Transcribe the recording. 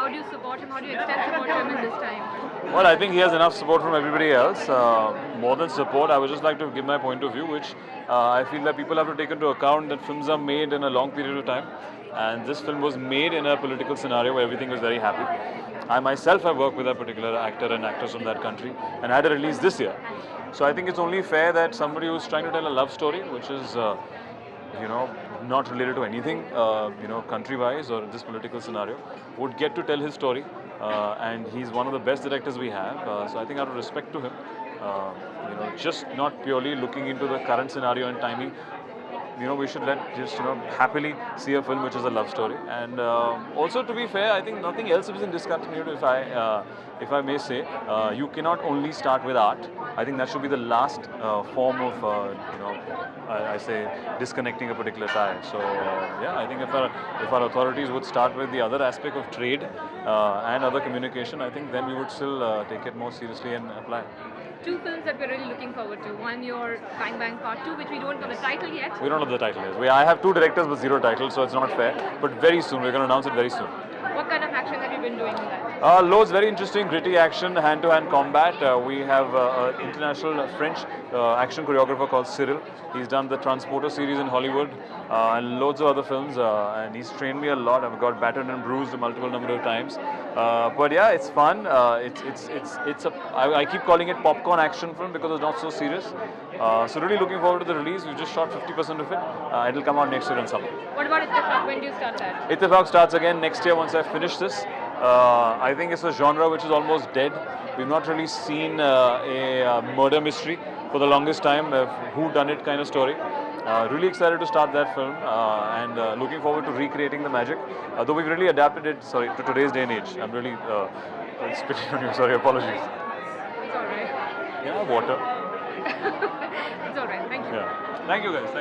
How do you support him? How do you extend support to him in this time? Well, I think he has enough support from everybody else. More than support, I would just like to give my point of view, which I feel that people have to take into account that films are made in a long period of time. And this film was made in a political scenario where everything was very happy. I myself have worked with a particular actor and actress from that country and had a release this year. So I think it's only fair that somebody who's trying to tell a love story, which is not related to anything, country-wise or this political scenario, would get to tell his story. And he's one of the best directors we have. So I think out of respect to him, just not purely looking into the current scenario and timing, we should happily see a film which is a love story. And also, to be fair, I think nothing else is in discontinuity. If I may say, you cannot only start with art. I think that should be the last form of, I say, disconnecting a particular tie. So yeah, I think if our authorities would start with the other aspect of trade and other communication, I think then we would still take it more seriously and apply. Two films that we're really looking forward to. One, your Bang Bang Part 2, which we don't know the title yet. We don't know the title yet. I have two directors but zero title, so it's not fair. But very soon, we're going to announce it very soon. What kind of action have you been doing in that? Loads, very interesting, gritty action, hand-to-hand combat. We have an international French action choreographer called Cyril. He's done the Transporter series in Hollywood and loads of other films. And he's trained me a lot. I've got battered and bruised a multiple number of times. But yeah, it's fun. I keep calling it popcorn action film because it's not so serious. So really looking forward to the release. We've just shot 50% of it. It'll come out next year in summer. What about Ittifaq? When do you start that? Ittifaq starts again next year once I finish this. I think it's a genre which is almost dead. We've not really seen a murder mystery for the longest time, a who-done-it kind of story. Really excited to start that film and looking forward to recreating the magic. Though we've really adapted it, to today's day and age. I'm really spitting on you, sorry, apologies. It's alright. Yeah, water. It's alright, thank you. Yeah. Thank you guys.